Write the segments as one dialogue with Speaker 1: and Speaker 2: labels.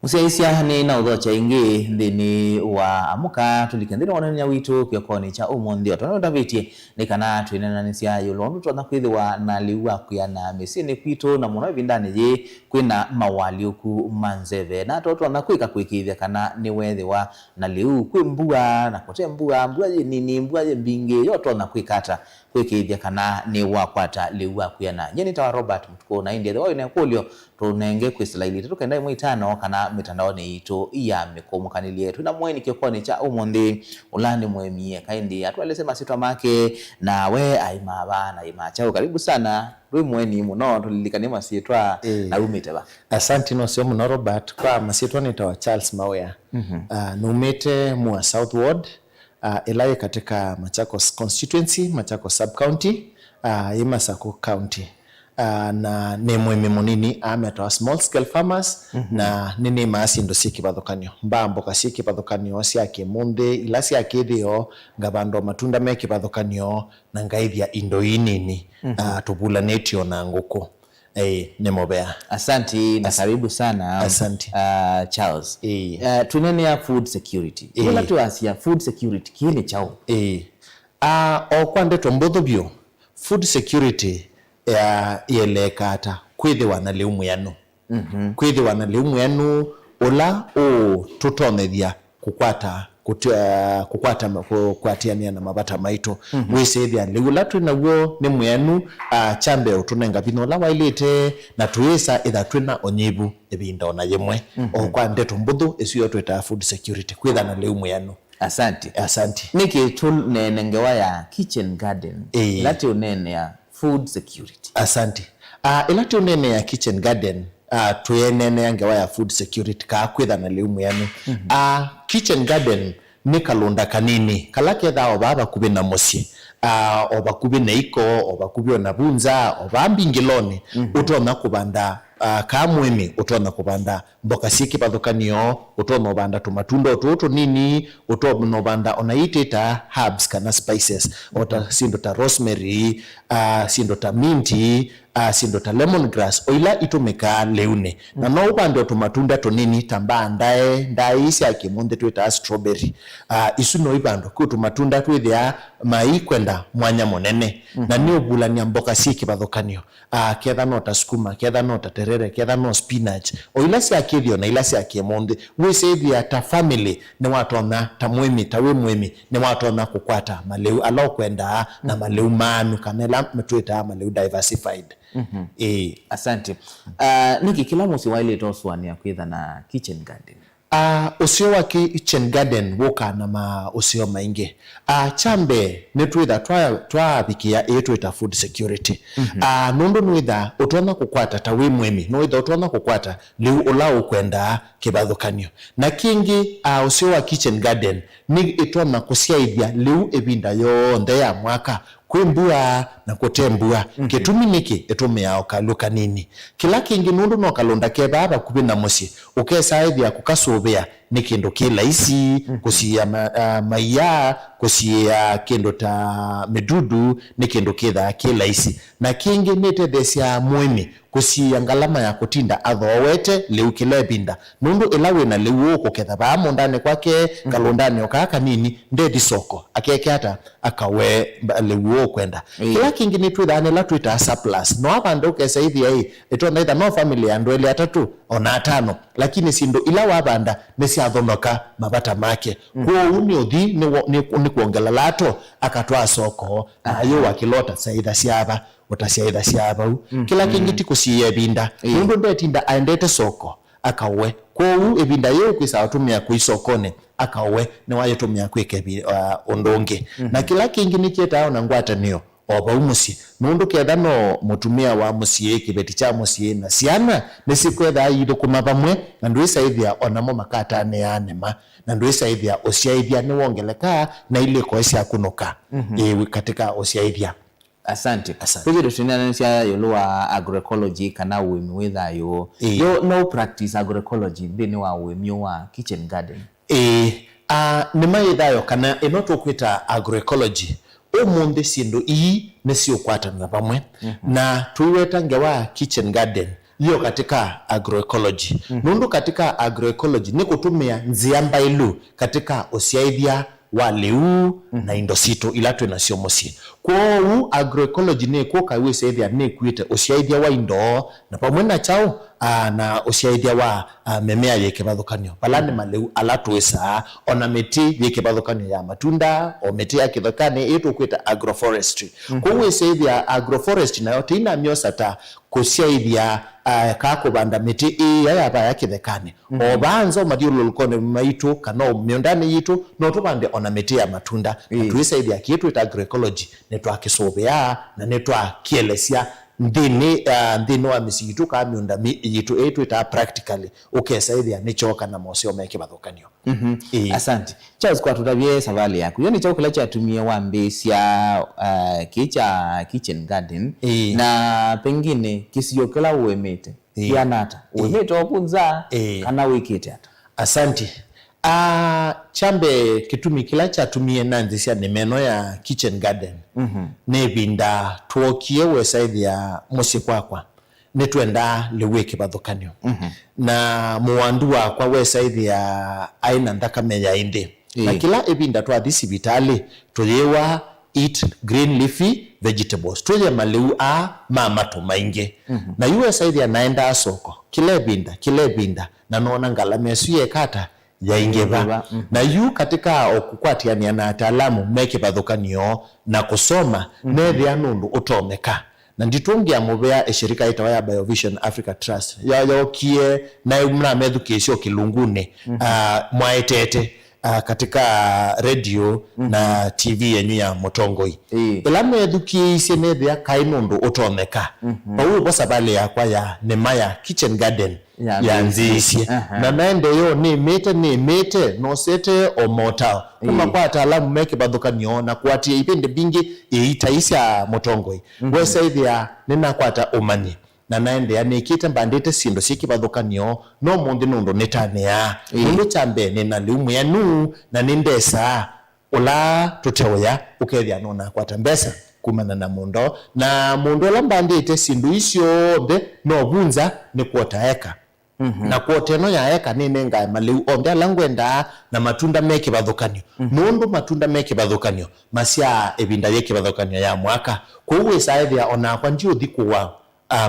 Speaker 1: Musaisia ni na udhocha ingi thini wa amuka tulikendira wananya witu kyokoni cha umundi otona Daviti ni kana twinananisia yulondu twana kwithiwa na liwa kuyana mesini kwitu na muno bindani je kwina mawali ku manzeve na twana kwika kwikithia kana ni wethiwa na liu kwimbua na kotembua mbua je nini mbua je mbinge yoto na kwikata kwikithia kana ni wakwata liwa kuyana nyeni tawa Robert Mutuko na India the ine kulio tunenge kwislaili tukenda mwitano kana mitandaoni itu ya mikomukanili yetu na mweni kyokoni cha umundi ulani mwemie kaindi atwalesema sitwa make na we aimaba na imachao karibu sana we mweni muno tulilikane masitwa na umeteba.
Speaker 2: Asante no sio muno Robert kwa masitwa nitawa Charles Mawea. Numete mwa South Ward elaye katika Machakos constituency, Machakos sub county, Masako county. Na nemwe munini ameta small scale farmers na nini maasi ndo siki pathokanio mbambo kasiki pathokanio siake munde ilasi akithio ngabando matunda meki pathokanio na ngaithia indo inini tubulanetio na nguko nemobea.
Speaker 1: Asante na karibu sana.
Speaker 2: Asante.
Speaker 1: Charles tunene ya food security wala tuasia food security kile chao
Speaker 2: okwande tombotho bio food security yelekata kwithiwa na liumu yanu kwithiwa na liumu yanu ola tutonethia kukwatiania na mabata maito wisethia liula twinaguo ni mwenu chambe utunenga bino la wailite na tuisa itha twina onyibu ebinda ona yemwe okwa ndeto mbuthu isiyo tweta food security kwitha na liumu yanu.
Speaker 1: Asante niki tunenengewa ya kitchen garden lati unene ya food security.
Speaker 2: Asante. Ilati unene ya kitchen garden tuyenene yangewa ya food security ka kwitha na liumu yanu. Kitchen garden ni kalonda kanini kalake tha obaba kubi na musi oba kubi na iko oba kubi na bunza oba mbingiloni utona kubanda kamwemi utona kubanda mboka siki pathokanio utona obanda tumatunda ototo nini utona obanda onaiteta herbs kana spices ota sindo ta rosemary sindo ta minti sindo ta lemongrass oila itumika leune na no ubando tumatunda tonini tamba ndai isi akimunde tweta strawberry isu no ibando ku tumatunda twithia mai kwenda mwanya monene na ni obulania mboka siki pathokanio ketha no ta skuma ketha no ta terere ketha no spinach oila si akithio na ila si akimunde wisethia ta family ni watona ta mwemi ta we mwemi ni watona kukwata maleu alo kwenda na maleu manu kanela metweta maleu diversified.
Speaker 1: Asante. Niki kila musi waile toswania kwitha na kitchen garden.
Speaker 2: Usio wa kitchen garden woka na ma usio mainge. Chambe netwitha twa bikia etwita food security. Nondo nwitha utona kukwata tawi mwemi nwitha utona kukwata liu ulao kwenda kibathokanio na kingi usio wa kitchen garden ni itona kusiaithia liu ebinda yonthe ya mwaka kwimbua na kutembua ketumi niki etumia okaluka nini kila kingi nundu no kalonda kebaba kubi na musi ukesaithia kukasubia ni kindu kilaisi kusia maiya kusia kindu ta medudu ni kindu kitha kilaisi na kingi nitethesia mwemi kusia ngalama ya kutinda athowete liu kilebinda nundu ilawe na liu kuketha ba mondane kwake kalondani okaka nini ndedi soko akekeata akawe liu kwenda kila kingi ni twithane la twita surplus no abande ukesaithia etona itha no family ya ndwele atatu ona atano lakini sindo ila wabanda nesiathonoka mabata make kwa uni othi ni kuongela lato akatwa soko ayo wakilota saitha siaba utasiaitha siaba kila kingi tikusiye binda nundu ndetinda aendete soko akawe kwa ebinda yo kwisa atumia kuisokone akawe ni wayetumia kwike ondonge na kila kingi nikieta ona ngwata niyo oba umusi nundu ketha no mutumia wa musie kibeti cha musie na siana nisikwetha yido kumabamwe na ndwisaithia onamo makata ne anema na ndwisaithia osiaithia ni wongeleka na ile koisia kunuka katika osiaithia.
Speaker 1: Asante. Pejero tunanisia yolwa agroecology kana wimi witha yo no practice agroecology thini wa wimi wa kitchen garden.
Speaker 2: Ni maithayo kana enoto kwita agroecology omonde sindo ii nesio kwata na bamwe na tuweta ngewa kitchen garden hiyo katika agroecology. Nundu katika agroecology ni kutumia nzia mbailu katika usiaithia wa liu na indosito ila twina cio mucii. Kwoou agroecology ni kuka wisethia ni kwite usiaithia wa indo na pamwe na chao na usiaithia wa memea yeke bathukanio palani maleu ala twisa ona miti yeke bathukanio ya matunda o miti ya kithokani itu kwita agroforestry. Kwowisethia agroforestry nayo tina miosata kusiaithia ka kubanda miti ya ya kithekani o banzo mathiululukone maitu kana miondani yitu no tubande ona miti ya matunda twisaidia kitu ita agroecology ne twakisubia na ne twakielesia ndini wa misitu ka miunda yitu etu ita practically ukesaidia ni choka na mosio meke bathukanio.
Speaker 1: Asante Charles kwa tutabie savali yako yoni chakula cha tumie wambisia kicha kitchen garden na pengine kisiyokela uemete kianata uemete opunza kana wikete hata.
Speaker 2: Asante. Chambe kitumi kila cha tumie nanzisia ni meno ya kitchen garden nebinda tuokie wesaithia musi kwakwa nitwenda liwiki bathukanio na muwandu wakwa wesaithia aina ndakame ya indi na kila ebinda twathi sibitali tuyewa eat green leafy vegetables tuye maliu mamatu maingi na yuwesaithia naenda soko kila ebinda na nona ngalamesu yekata ya ingeva na yu katika okukwatiania na ataalamu meke bathukanio na kusoma nethia nundu utomeka na nditungia mubea eshirika itawa ya Biovision Africa Trust yokie na umra medukesio kilungune mwaetete katika radio na TV yenyu ya Motongoi ila medukisi nethia kainundu utomeka pauwe bosa bale yakwa ya nemaya kitchen garden ya nziisi na naende yo ni mete no sete o mota kuma kwa ataalamu meke bathukanio na kuatia ipende bingi itaisha Motongoi wesaithia nina kwata umani na naende ya nikite mbandite sindo siki bathukanio no mundi nundu nitanea nundu chambe nina liumu ya nuu na nindesa ula tuteoya ukethia nona kwata mbesa kumana na mundo la mbandite sindu isio de no bunza ni kuota eka na kuoteno ya eka nene nga maliu onde langwenda na matunda meke bathukanio nundu matunda meke bathukanio masia ebinda yeke bathukanio ya mwaka kuwe saithia ona kwa ndio thikuwa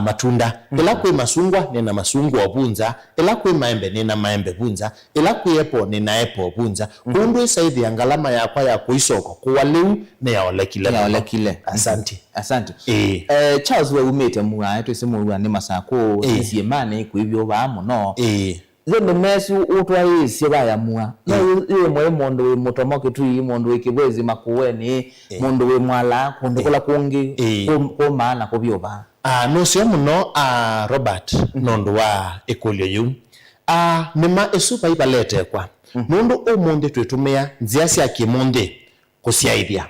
Speaker 2: matunda ila kwe masungwa nina masungwa bunza ila kwe maembe nina maembe bunza ila kwe apple nina apple bunza kundu saithia ngalama yakwa ya kuisoko kuwa liu na ya olekile. Asante
Speaker 1: Charles we umete muwa eto isimu ni masako sisi emane kuibyo bamu no zendo mesu utwa isi baya muwa iwe mwe mondo we motomoke tu mondo we kibwezi makuweni mondo we mwala kundukula kungi ko maana ko byoba
Speaker 2: no sio muno Robert nondo wa ekolio yu nima esupa ibalete kwa nondo omonde twetumia nziasi ya kimonde kusiaithia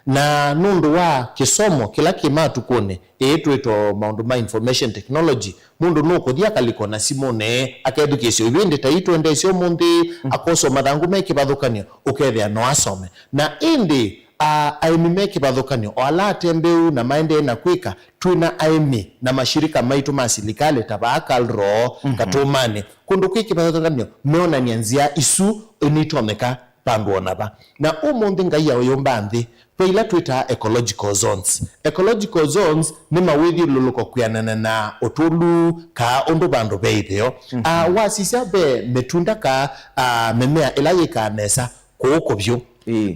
Speaker 2: na nundu wa kisomo kila kimatu kone etweto maundu ma information technology mundu no kuthia kaliko na simone akaedukesio ibindi taitwe ndesio mundi akoso mathangu meke bathukanio ukethia no asome na indi aimi meke bathukanio ala tembeu na maende na kwika twina aimi na mashirika maitu ma serikali tabakalro katumane kundu kwiki bathukanio meona nyanzia isu initomeka pandu onaba na umundi ngai ya oyombanthi peila twita ecological zones ni mawithi luluko kuyanana na otulu ka ondo bandu beithio wasisa be metunda ka memea ila yikanesa kuuko byo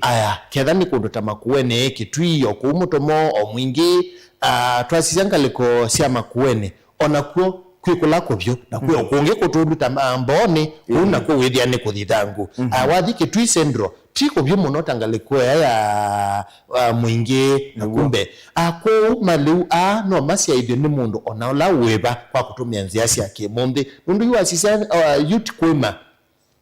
Speaker 2: aya ketha ni kundu tamakuene kitwi okumutomo omwingi twasisa liko sia makuene onakuo kwikula kubyo na kuyo kunge kutundu tambone una ko withia ni kuthithangu wathi kitwi syndrome tiko byo muno tangaliko ya mwingi na kumbe ko maliu no masia ithio ni mundu ona la weba kwa kutumia nziasi yake monde nundu yuasisa youth kwema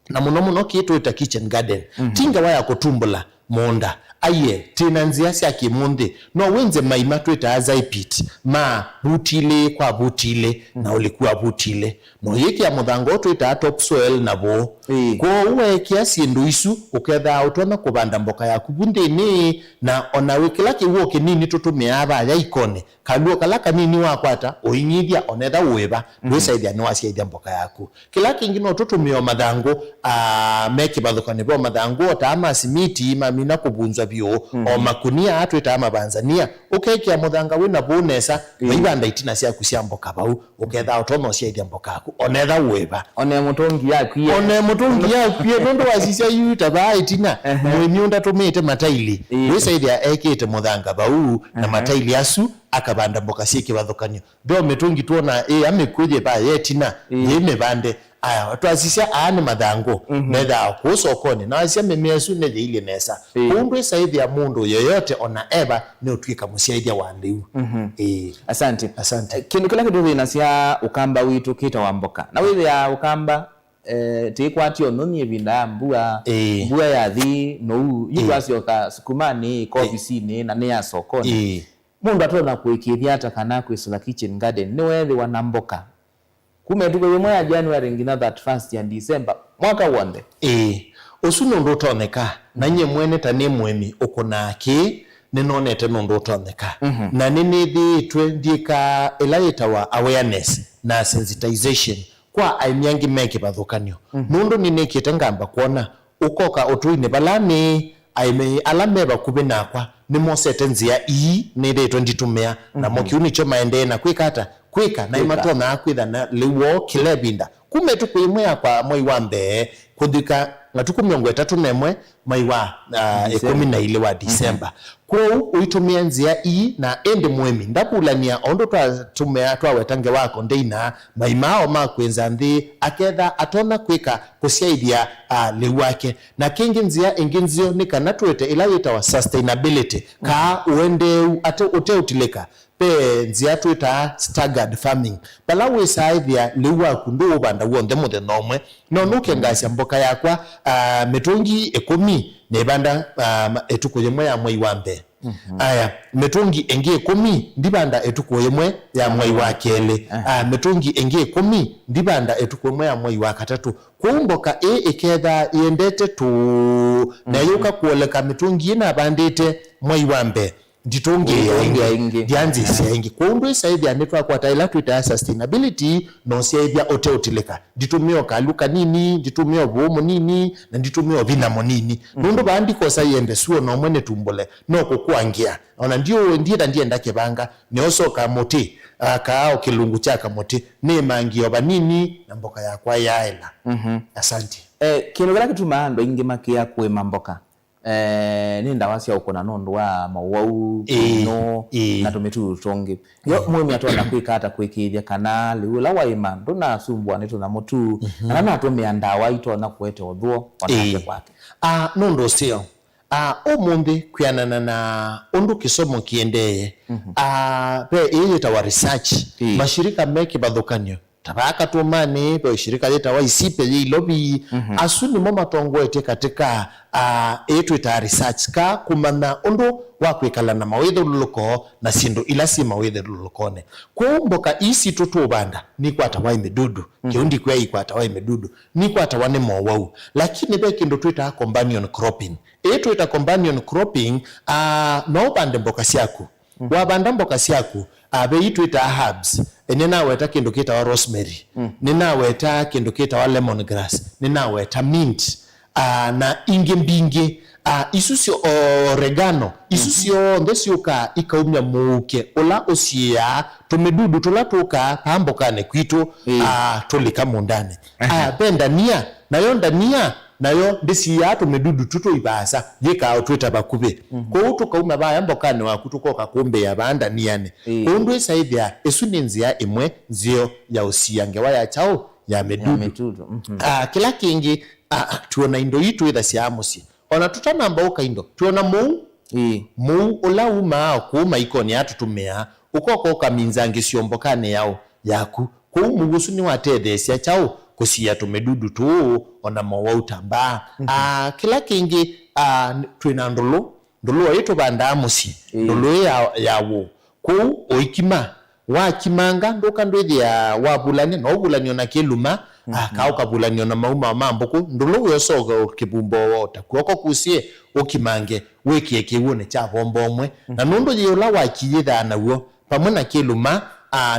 Speaker 2: na muno kitu ita kitchen garden tinga waya kutumbula monda aye tina nzia cia kimundi no wenze maima twita azaipit ma butile kwa butile na ulikuwa butile no yiki ya muthango twita topsoil nabo ko uwe kiasi ndu isu uketha utona kubanda mboka yaku bundini na ona wikila kiwo kinini tutumia aba ya ikone kaluo kala kanini wakwata oinyithia onetha weba ndwisaithia ni waciaithia mboka yaku kila kingi no tutumia mathango meki bathukani bo mathango ta masimiti mamina kubunzwa bio o makunia atwita mabanzania ukekia muthanga wina bonesa waibanda itina ciaku cia mboka bau uketha utona ciaithia mboka yaku onetha weba
Speaker 1: one mutungi yaku
Speaker 2: nundu wacicia yuta ba itina mwini unda tumite mataili ndwisaithia ekite muthanga bau na mataili asu akabanda mboka cie kibathukanio ndo mitungi tuona amekuje ba yetina yeme bande aya watu asisia aane mathango netha kusokoni na asia memesu ne ile nesa kundu saidi ya mundu yoyote ona eba ne utwika musiaithia wa liu
Speaker 1: asante kindu kila kitu thinacia ukamba witu kita wa mboka na withi ya ukamba tikwatio noni evinda mbua ya thi no yigwasioka sukumani ofisini na ne ya sokoni mundu atona kuikithia hata kana kwisula kitchen garden ni wethi wana mboka kume tuko yemwe ya January ngina that first ya December mwaka wonde
Speaker 2: osuno ndo toneka na nye mwene tane mwemi ukonaki ninonete ndo toneka na nini thi twendika elaita wa awareness na sensitization kwa aimyangi meki bathukanio nundu ninekite ngamba kuona ukoka utuine balani aime alame bakube nakwa ni mosete nzia ni retwe nditumia na mokiuni cho maende na kwika na imatona akwitha na liwo kilebinda kume tukwimwe yakwa moi wa mbe kuthika ngatuku 31 mai wa 12 wa December kwa uitumia nzia na ende mwemi ndapulania ondo twatumia twawetange wako ndeina maimao makwenza nthi aketha atona kwika kusiaithia liwake na kingi nzia ingenzio ni kana twete ila yita wa sustainability ka uende ate uteutileka pe nzia twita staggered farming bala wisaithia liwaku ndu ubanda wonde muthenya umwe no nuke ngacia mboka yakwa mitungi 10 nebanda etuko yemwe ya mwai wa mbe aya mitungi engi 10 ndibanda etuko yemwe ya mwai wa kele mitungi engi 10 ndibanda etuko yemwe ya mwai wa katatu kumboka iketha yendete tu na yuka kuoleka mitungi ina bandite mwai wa mbe nditonge ndianzi siengi kundu saidi anetwa kwa taila twita sustainability no saidi oteotileka nditumio kaluka nini nditumio bomo nini na nditumio binamo nini nundu bandiko sayende suo no mwene tumbole no kukwangia ona ndio ndiye ndake banga neosoka moti kaao kilungu chaka moti ne mangio banini na mboka yakwa yaela asante
Speaker 1: kino gara kituma ndo inge makia kwe mamboka ni ndawa cia ukona nondu wa mawau no na tumetu tonge yo mwemi atona kwikata kwikithia kana liula waima ndona sumbwa neto na mutu na na atumia ndawa itona kwete othuo onake kwake
Speaker 2: nondo sio umundi kwianana na undu kisomo kiendeye pe yita wa research mashirika meki bathukanio tabaka tumani pe shirika leta wa isipe ilobi asuni mama tongwete katika etu ita research ka kumana undu wa kwikala na mawetho luluko na sindu ila si mawetho lulukone kumboka isi tutubanda ni kwata wa imedudu kiundi kwa ikwata wa imedudu ni kwata wane mowau lakini be kindu twita companion cropping etu ita companion cropping no bande mboka siaku wa banda mboka siaku abe itu ita herbs nina weta kindu kita wa rosemary nina weta kindu kita wa lemongrass nina weta mint na inge mbinge isusio oregano isusio ndesioka ikaumya muke ola osia tumedudu tulatuka pambokane kwitu tulika mundane bendania nayo ndania nayo ndisi ya tumedudu tuto ibasa yeka otweta bakube ko utukauma ba yambokane wakutukoka kumbe ya banda niane kundu saithia esuninzia imwe nzio ya usiange waya chao ya medudu kila kingi tuona indo yitu ida siamusi ona tutanamba ukaindo tuona mu olauma kuma ikoni atutumea ukoko kaminzange siombokane yao yaku ko mugusu ni watethesia chao kusia tumedudu tu ona mawa utamba kila kingi twina ndulu oyitu banda musi ndulu yawo ku oikima wakimanga ndoka ndwithia wabulania no bulanio na kiluma kauka bulanio na mauma mambuku ndulu yosoga kibumbo wota kuoko kusie ukimange wikie kiwone cha bombo omwe na nundu yula wakiyitha nawo pamwe na kiluma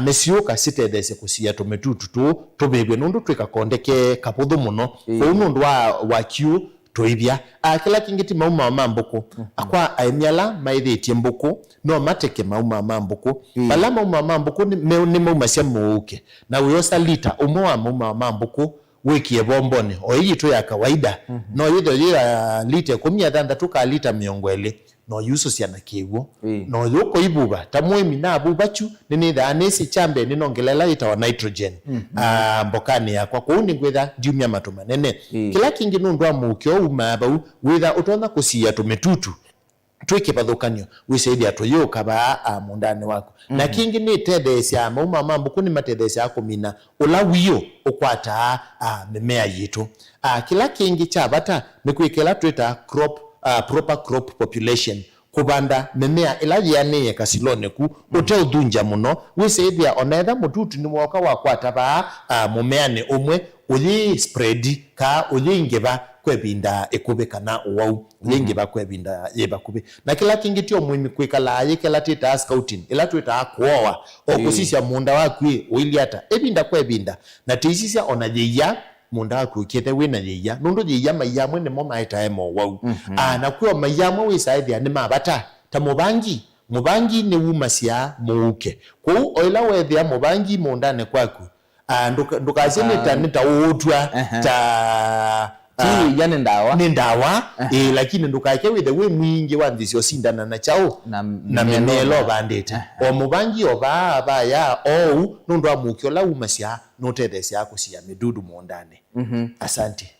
Speaker 2: nesiuka sitethese kusia tumetutu tu tubebwe nundu twikakondeke kaputhu muno ko nundu wa kiu toibia kila kingiti mauma mambuku akwa aemiala maithetie mbuku no mateke mauma mambuku bala mauma mambuku ni mauma cia muuke na uyosa lita umwe wa mauma mambuku wikie bomboni oyitu ya kawaida no yitho ya lita 16 ka lita 20 no yuso ciana kiwo no yuko ibuba tamwemi na abubachu nini thanisi chambe ninongelela ita wa nitrogen mbokani yakwa kuuni gwitha ndiumia matuma nene kila kingi nundu amukyo umabau witha utona kusia tumetutu twike pathukanio wisaidia tuyuka ba mundani wako na kingi ni tethesia mauma mambuku ni matethesia kumina ulawiyo ukwata mimea yitu kila kingi cha bata ni kwikela twita crop proper crop population kubanda mimea ila yani kasilone ku uteudhunja muno wisaidia onetha mututu ni mwoka wakwata ba mumea ni umwe uyi spread ka uyi ingeba kwebinda ekube kana uwau ingeba kwebinda yeba kube na kila kingi tio muimi kwikala yekela tita scouting ila twita kuoa okusisia munda wakwi uiliata ebinda kwebinda na tisisia onajeya munda akukete wina yeya nundu yeya mayamwe ne moma itaemo wau na kuo mayamwe wisaidia ni mabata ta mubangi ni umasia muuke ku oila wethia mubangi munda ne kwaku ndukazileta nitautwa ta
Speaker 1: yani ndawa
Speaker 2: lakini ndukake withe we mwingi wanzisio sindana na chao na memelo bandete omubangi oba ya nundu amukyo la umasia notethesi yako cia midudu mondane asante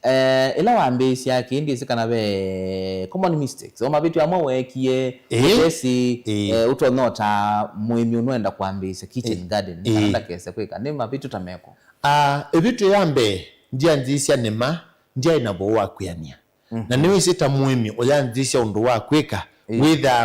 Speaker 1: ila wambisi yake ndi sikana be common mistakes o mabitu amwe wekie esi utonota muimi unwenda kwambisa kitchen garden kanda kese kwika ni mabitu tameko
Speaker 2: ebitu yambe ndia nzisia nema ndia inabo wakuyania na niwe sita muimi oyanzisia undu wakwika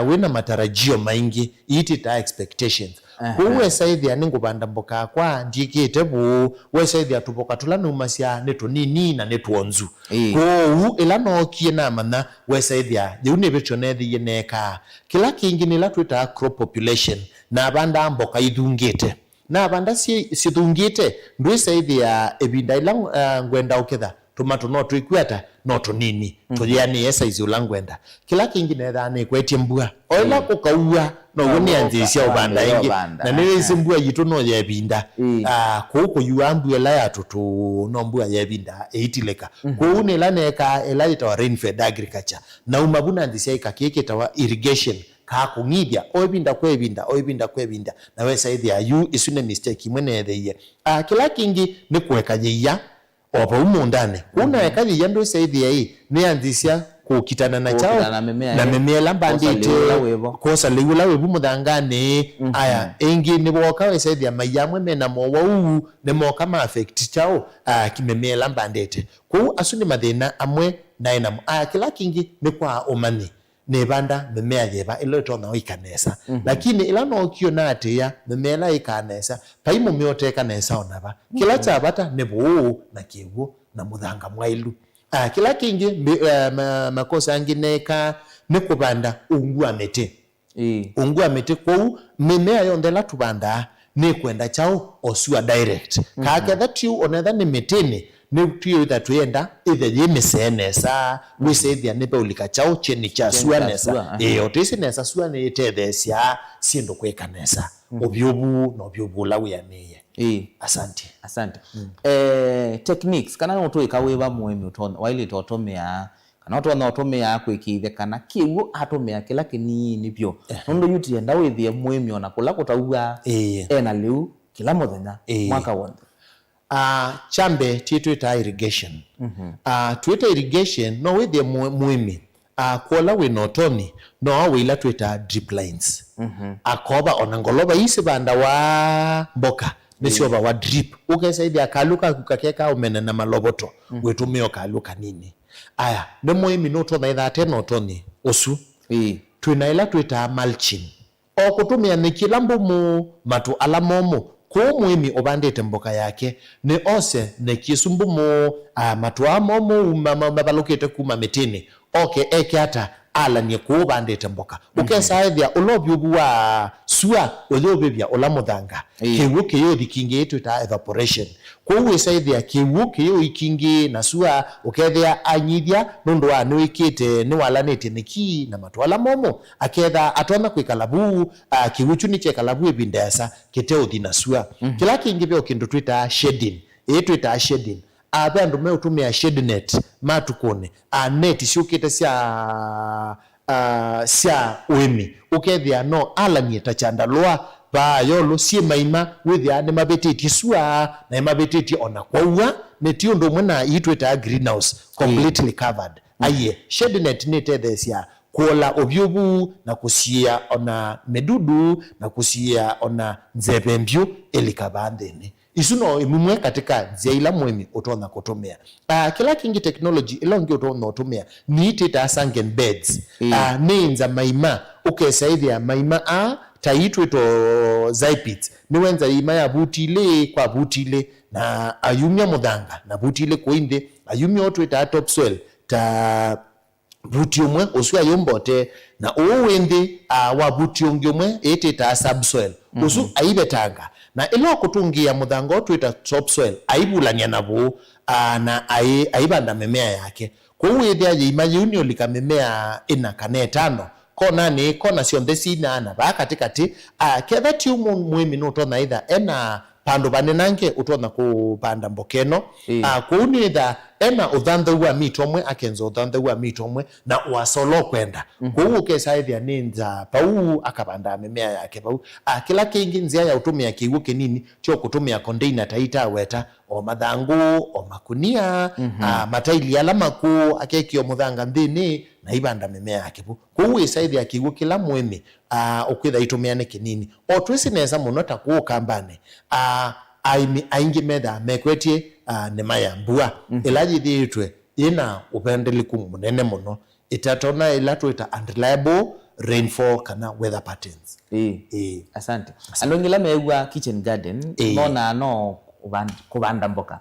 Speaker 2: wina matarajio maingi itita expectations kuwe saithia ningubanda mboka kwa ndikite bu we saithia tuboka tulana umasia netu nini na netu onzu ko ilano kiena mana we saithia yune becho nethi yeneka kila kingi ni la twita crop population na banda mboka idungite na banda si dungite ndwe saithia ebinda ila ngwenda uketha tomato no twikwata no tonini toyani esa izulangwenda kila kingi netha ni kwetie mbua oila kukaua no woni anzisia ubanda ingi na nile mbua yitu no yebinda kuko yuambu ela ya tutu no mbua yebinda eitileka ko une la neka ela ita rain fed agriculture na umabuna anzisia ikakeke tawa irrigation kako ngibya oibinda kwebinda na we saidi ayu isune mistake mwene theye kila kingi ni kuweka yeya opa umundane kuna ekaji yando saidi hii ni anzisia kukitana na chao na memea lambandite kosa liwula webu mudangane aya engi ni woka we saidi ya mayamwe mena mowau ne moka ma affect chao kimemea lambandite ku asuni madena amwe naina kila kingi ni kwa omani nebanda memea yeba ilo tona ikanesa lakini ila no kio na atia memea la ikanesa paimu myote kanesa onaba kila chabata nebu na kiwu na mudhanga mwailu kila kingi makosa angineka nekubanda ungua mete kwa memea yondela tubanda ne kwenda chao osua direct kaka that you onetha ni metene ne tuyo that tuyenda either yemesenesa we say the nebe ulika chao cheni cha suanesa otisi nesa suane etethesia siendo kwekanesa obyobu lawe yaneye
Speaker 1: asante techniques kana uto ikawewa muemi utona waili totomea kana uto na otomea kwikithe kana kiwu atomea kila kinini byo nondo yuti enda withie muemi ona kula kutaua na liu kila muthenya mwaka wonthe
Speaker 2: chambe twita irrigation twita irrigation no withie muemi kola we notoni no wila twita drip lines akoba onangoloba isi banda wa mboka nisio wa drip ukesaidia kaluka kukakeka umene na maloboto wetumio kaluka nini aya ne muhimi no to na ida teno toni osu twinaila twita mulching okutumia ni kilambo mu matu alamomo ko muhimi obandete mboka yake ne ose ne kisumbu mu matu amomo mabalokete kuma metini eke ata ala ni ko bandete mboka ukesaithia ulobyu wa sua ulobebia olamuthanga kiwuke yo dikinge yetu ta evaporation ko wesaithia kiwuke yo ikinge na sua ukethia anyithia nundu wa nwikite ni walanete niki na matwala momo aketha atona kwikalabu kiwuchu ni chekalabu ebindesa kite uthina sua kila kingi byo kindu twita shading twita shading abandu me utumia shade net matukone net siukite sia uimi ukethia no alami tachandalwa ba yolo sie maima withia ne mabeteti sua na mabeteti ona kwaua ne tiondo mwana yitweta greenhouse completely covered aye shade net netethesia kuola obyobu na kusia ona medudu na kusia ona nzebembyo elikabandene isuno imumwe katika ziaila mwemi utona kutumia kila kingi technology ilongi utona kutumia ni itita sunken beds ninza maima ukesaithia maima taitu ito zaipit niwenza ima ya butile kwa butile na ayumia muthanga na butile kuinde ayumia otu ita topsoil ta buti umwe usua yombote na uwende wa buti umwe itita subsoil usu aibetanga na ilo kutungia muthango otu ita topsoil aibulania nabo na aibanda mimea yake kwa uwethia yima yunio lika mimea ina kane tano kona ni kona sionthe na ba katikati ketha ti muhimi no tona itha ena pandu banenange utona kupanda mbokeno kuunitha ena uthanthu wa mitomwe akenzo uthanthu wa mitomwe na wasolo kwenda kuu kesaithia ninza pau akabanda mimea yake pau kila kingi nzia ya utumia kiwu kinini tio kutumia container taita weta o mathangu o makunia mataili alama ku akekio muthanga nthini na ibanda mimea yake pu kuu isaithia kiwu kila mwemi ukwitha itumiane kinini o twisi neza muno ta ku kambane aingi metha mekwetie nema ya mbua ilaji thiitwe ina upendeliku munene muno itatona ilatu ita unreliable rainfall kana weather patterns
Speaker 1: asante alongela mewa kitchen garden no kubanda mboka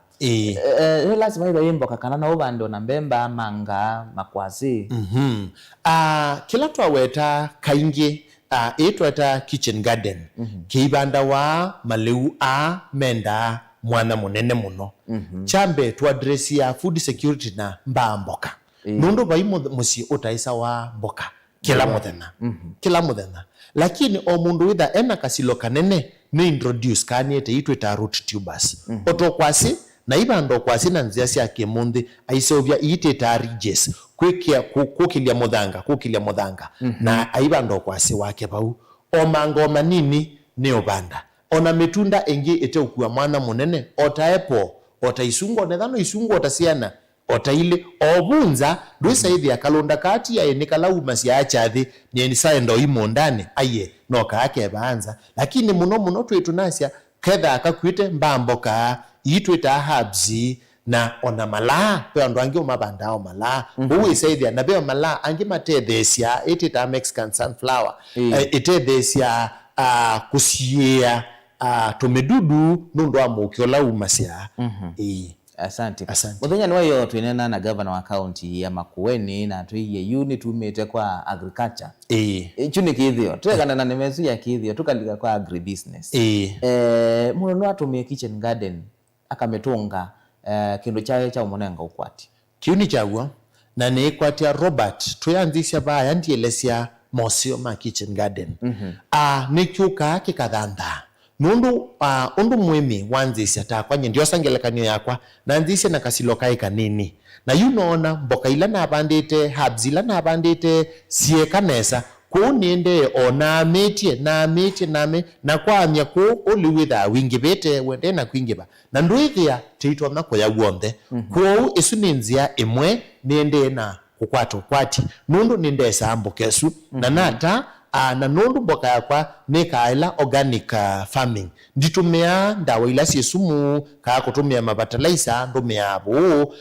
Speaker 1: lazima iwe mboka kana na ubando na mbemba manga makwasi
Speaker 2: kila twaweta kaingi itweta kitchen garden kiibanda wa maleu menda mwana munene muno chambe to address ya food security na mboka nundu baimo musi utaisa wa mboka kila muthenya lakini o mundu witha ena kasilo kanene ni introduce kaniete itweta root tubers otokwasi na ibando kwasi na nzia cia kimundi aisovya iteta ridges kukilia muthanga na aibando kwasi wake bau o mango manini ni obanda ona mitunda engi ete ukua mwana munene otaepo otaisungo nethano isungo otasiana otaile obunza ndwisaithia kalonda kati ya enikalau cia achathi ni enisaendo imondane aye no kaake banza lakini muno twetunasia ketha akakwite mbamboka itwita herbs na ona mala pe andu angi umabandao mala uwisaithia na be mala angi matethesia itita Mexican sunflower itethesia kusia tumedudu nundu amukio laumasia
Speaker 1: asante muthenya ni wayo twinena na governor wa county ya Makueni na tuiye unit tumete kwa agriculture chuni kithio twegana na nemesu ya kithio tukalika kwa agri business muno no atumie kitchen garden akametunga kindu cha umonenga ukwati
Speaker 2: kiuni chagwa na ni ikwatia Robert tuyanzisha baya ndielesia mosio ma kitchen garden ni kyuka kikathanda nundu undu mwimi wanzisha ta kwanye ndio sangelekanio yakwa nanzisha na kasilokai kanini na yunoona mboka ila na bandite herbs ila na bandite sie kanesa kuniende ona metie name na kwanya ku uliwitha wingi bete wende na kwingiba na nduithia titwa na kwa yaguonthe ku isuninzia imwe niende na kukwata ukwati nundu nindesa mbokesu na nata na nundu mboka yakwa nikaela organic farming nditumia ndawa ila cisumu ka kutumia mabatalaisa ndumia bu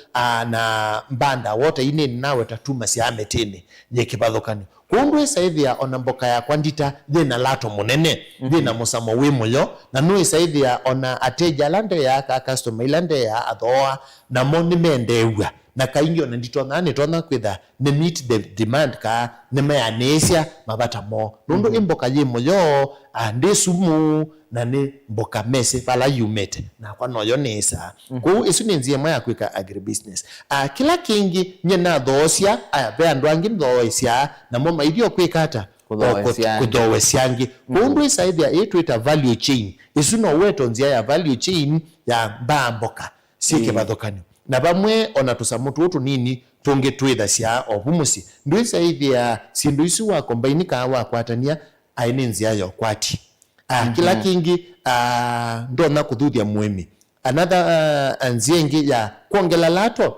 Speaker 2: na mbanda wote ine nawe tatuma cia metini yekibathukani kundu isaithia ona mboka yakwa ndita thina lato munene thina musamo wi muyo na no isaithia ona ateja lande ya ka customer ilande ya athoa na moni mendewa na kaingi ona nditona ni tona kwitha ne meet the demand ka ne mayanesia mabata mo nundu imboka yi muyo ande sumu na ni mboka mese pala yumete na kwa noyo nesa ku isu ni nzie mwa kwika agribusiness kila kingi nyena thosia be andu angi thosia na mo maidio kwikata kuthowesiangi kundu isaithia itwita value chain isu no weto nzia ya value chain ya mboka sike bathokani na bamwe ona tusamutu utu nini tunge twitha cia obumusi ndu isaithia sindu isu wa combine ka wa kwatania aine nzia yo kwati kila kingi ndona kuthuthia mwemi another nziengi ya kuongela lato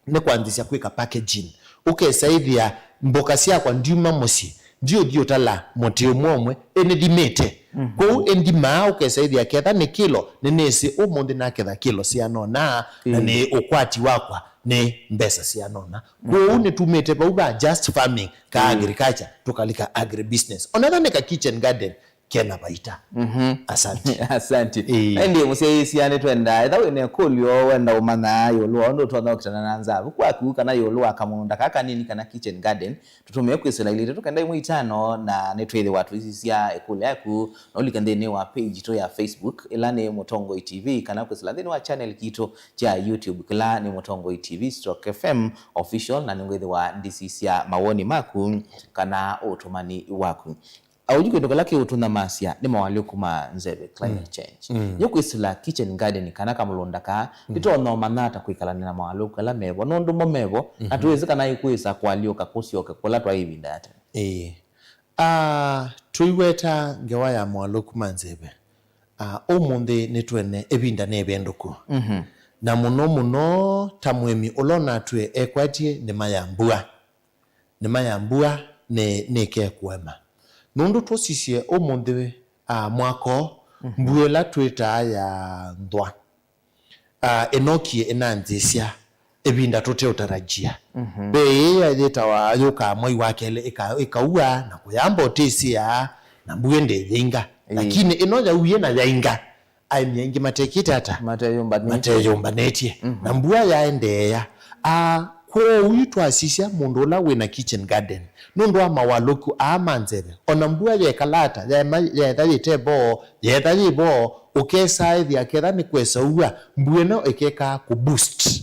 Speaker 2: ne kuanzisha kwika packaging ukesaithia mboka cia kwa ndiuma musi ndio tala motio momwe ene dimete ko endima ukesaithia ketha ni kilo nesi umundi na ketha kilo cia nona na ni ukwati wakwa ni mbesa cia nona ko ni tumete bauba just farming ka agriculture tukalika agribusiness onatha ni ka kitchen garden kena baita
Speaker 1: asante ndi museyisiane twenda etha wene kulyo wenda umana yolo ndo twatha kitana nanza kwaku kana yolo akamunda kaka nini kana kitchen garden tutumie kwisela ile tukenda imwe itano na netwele watu isia ekule yaku no likandeni wa page to ya Facebook ila ni Mutongo TV kana kwisela ndeni wa channel kito cha YouTube kila ni Mutongo TV /FM official na ngwethe wa ndisisia mawoni maku kana utumani waku awujuke ndokalake utuna masia ni mawali kuma nzebe climate change yokwisila kitchen garden kana kamulonda ka bitona manata kwikala na mawali kala mebo nondo momebo atuwezeka na ikwisa kwalio kakusioka kola twa hivi ndata
Speaker 2: tuiweta ngewa ya mawali kuma nzebe omunde netwene ebinda nebenduko na muno tamwemi olona twe ekwatie ni mayambua ne kekwema nundu twosisie omunde mwako mbuela twita ya ndwa enokie enanzisia ebinda tote utarajia be yeta wa yoka moi wakele ikaua na kuyamba otisia na mbuende yinga lakini enoja uye na yainga ai myengi matekita hata mateyomba netie na mbua yaendeya ko uitwa asisia mundu la wena kitchen garden nundu ama waloku amanzebe onambua ye kalata ya tayitebo ye tayibo ukesaithi aketha ni kwesa uwa mbueno ekeka ku boost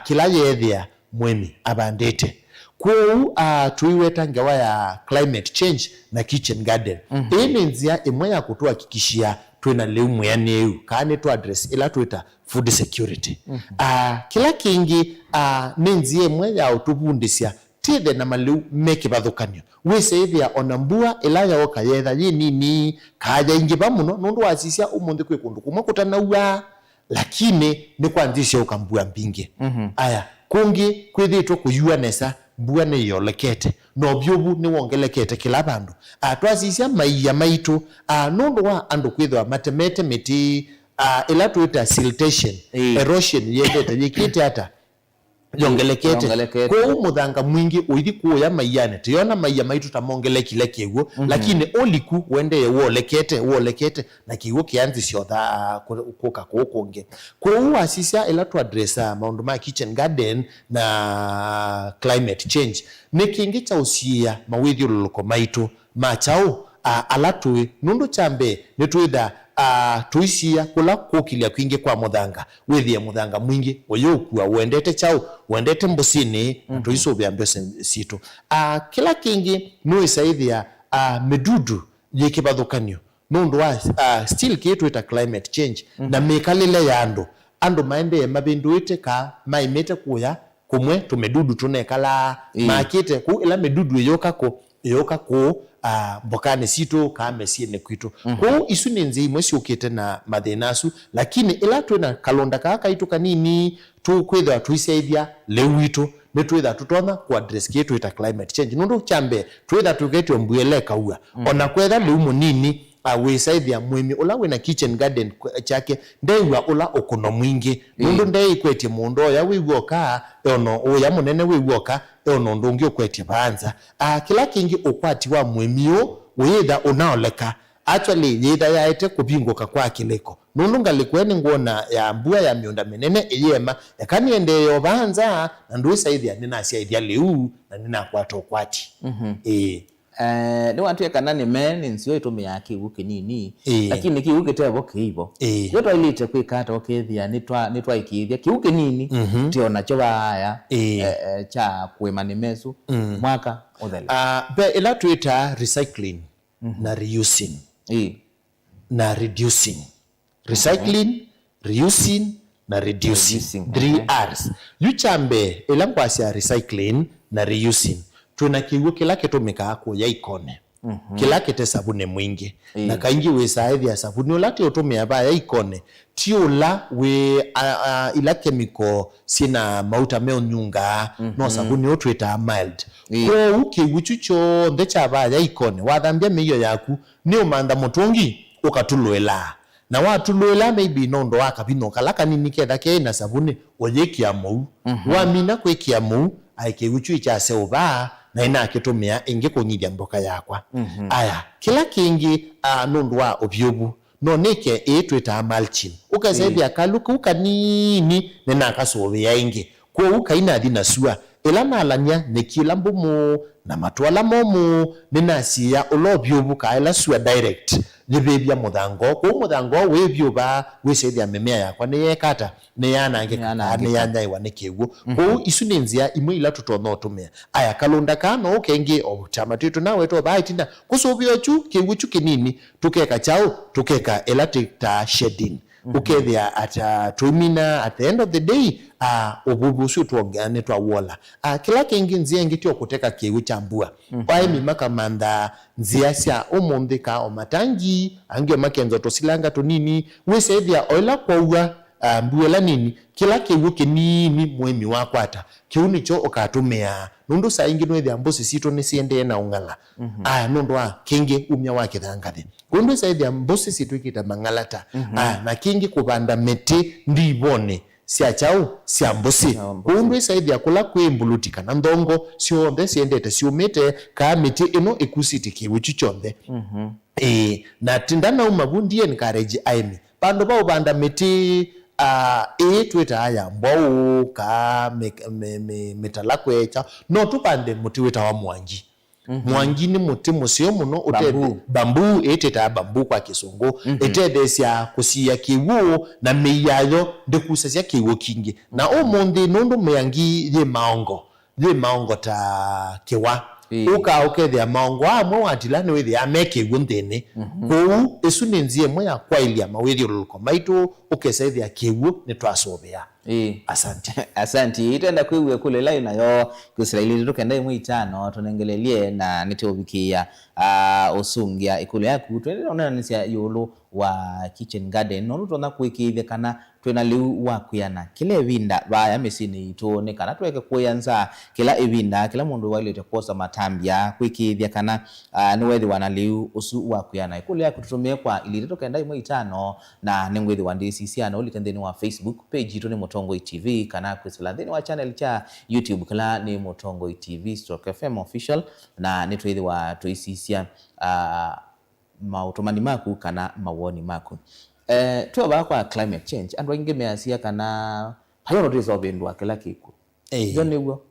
Speaker 2: kila yethia mwemi abandete ko tuiweta ngewa ya climate change na kitchen garden ene nzia imwe ya kutoa kikishia twina leu mweaneu kane to address ila twita food security kila kingi nenzie mwe ya utubundisia tide na maleu meki bathukanio wisethia onambua ila ya oka yetha nini kaja ingiba muno nundu wasisia umundi kwe kundu kumwe kutanaua lakini ni kwanzisha ukambua mbingi aya kungi kwithitwo kuyua nesa mbua ni yolekete no byobu ni wongelekete kila bandu twasisia maiya maitu nundu wa andu kwithwa matemete miti ila tuita siltation erosion yendete yikite hata yongelekete kwa umuthanga mwingi uithi kuya maiyane tiona maiya maitu tamongelekile kiwo lakini oliku wende wolekete na kiwo kianzi ciotha kuka kukunge kwa uasisia ila tu addressa maundu ma kitchen garden na climate change nikingi cha usia mawithi luluko maitu machao alatui nundu chambe nituitha tuisia kula kukilia kwingi kwa muthanga withie muthanga mwingi oyokua wendete chao wendete mbusini tuiso byambyo situ kila kingi no isaithia medudu yikibathukanio nundu wa still kitu ita climate change na mekalile ya andu maende mabinduite ka maimete kuya kumwe tumedudu tunekala makite ku ila medudu yoka ku mbokane situ kame siene kwitu ko isu ninzi imwe ciukite na mathinasu lakini ila twina kalonda kaka itu kanini tu kwithwa tuiseithia lewitu ni twitha tutona ku address kitu ita climate change nundu chambe twitha tuketio mbuele kaua ona kwetha liu munini awisaithia mwimi ula wina kitchen garden chake ndeiwa ula ukuno mwingi nundu ndei kwetie mundu ya wiguoka ono uya munene wiguoka ono ndungi ukwetie banza kila kingi ukwati wa mwimio witha unaoleka actually yitha yaete kubinguka kwa kileko nundu ngalikweni nguona ya mbua ya miunda minene iyema yakaniende yo banza na nduisaithia ninaciaithia liu na ninakwata ukwati
Speaker 1: ni wantu ekana ni men nsio itumia kiugu kinini lakini kiugu kitevo kiivo yoto ilite kwikata okethia nitwa ikithia kiugu kinini tio nacho baya cha kwimani mesu mwaka uthele
Speaker 2: be ila tuita recycling na reusing na reducing recycling reusing na reducing 3 R's yuchambe ila ngwasia recycling na reusing tuna kiugu kila kitumika kuya ikone kila kite sabuni mwingi na kaingi wisaithi ya sabuni ulati utumia baya ikone tiula we ila chemical sina mauta meo nyunga no sabuni utwita mild kwa ukiugu chucho ndecha baya ikone wathambia miyo yaku ni umanda mutungi ukatuluela na watuluela maybe nondo akabino kalaka nini ketha kena sabuni oyekia mou wamina kwekia mou aikiuchu ichase uba na ina akitumia ingi kunyithia mboka yakwa aya kila kingi nundu wa obyobu no nike etwita mulching ukasaidia kaluka ukanini nena akasovia ingi kwa ukaina thina sua ila nalanya nikila mbumu na matwala momu ninasia ulobyobu kaila sua direct nibebia muthango kwa muthango webyoba wisaidia mimea yakwa ni yekata ni yana ni yanyaiwa ni kiugo kwa isu ni nzia imwe ila tutono tumia aya kalunda kano ukenge chama titu nawe to baitina kusubio chu kiugo chu kinini tukeka chao tukeka electric shedding ukethia at twimina at the end of the day ububusu tuongane twa wola kila kingi nzia ngitio kuteka kiugo cha mbua kwa mimaka manda nzia cia umundika o matangi angio makenzo tosilanga to nini wisaidia oila kwa uga mbuela nini kila kiugo kinini mwemi wakwata kiuni cho ukatumia nundu saa ingi nwethia mbusi sito ni siende na ungala nundu wa kingi umya wake thangathe kundu saithia mbusi situ ikita mangalata na kingi kubanda miti ndibone cia chau cia mbusi kundu saithia kula kwimbulutika na ndongo cionthe siendete ciumite ka miti ino ikusiti kiugo chichonde na tindana umabundie encourage aimi bandu ba ubanda miti twita aya mbau ka metalakwecha no tupande muti wita wa mwangi mwangi ni muti musio muno utede bambu eteta bambu kwa kisungu etedesia kusia kiwu na meyayo ndekusasia kiwu kingi na omundi nundu meyangi ye maongo ta kiwa ukethia maongo amwe watilani withia ameke gunthene kou isu ni nzie mwe ya kwailia mawithiuruko maitu ukesaithia kiwu ni twasovea
Speaker 1: asante itenda kwiwe kule lai nayo Kiswahili tukenda imwe itano tunengelelie na nitiobikia usungia ikule yaku twendona nisia yulu wa kitchen garden no tuna kwikithia kana twena liu wa kuyana kile vinda baya mesini itone kana tweke kuyanza kila evinda kila mundu walete kosa matambia kwikithia kana niwethi wana liu usu wa kuyana ikule yaku tutumie kwa ili tukenda imwe itano na ningwethi wa DCC ana ulikendeni wa Facebook page itu ni Mutongoi TV kana kwislandeni wa channel cha YouTube kala ni Mutongoi TV /FM official na nitwethi wa tuisisia mautomani maku kana mawoni maku tuwa kwa climate change andu inge measia kana hayo no bindwa kila kiku jonigwo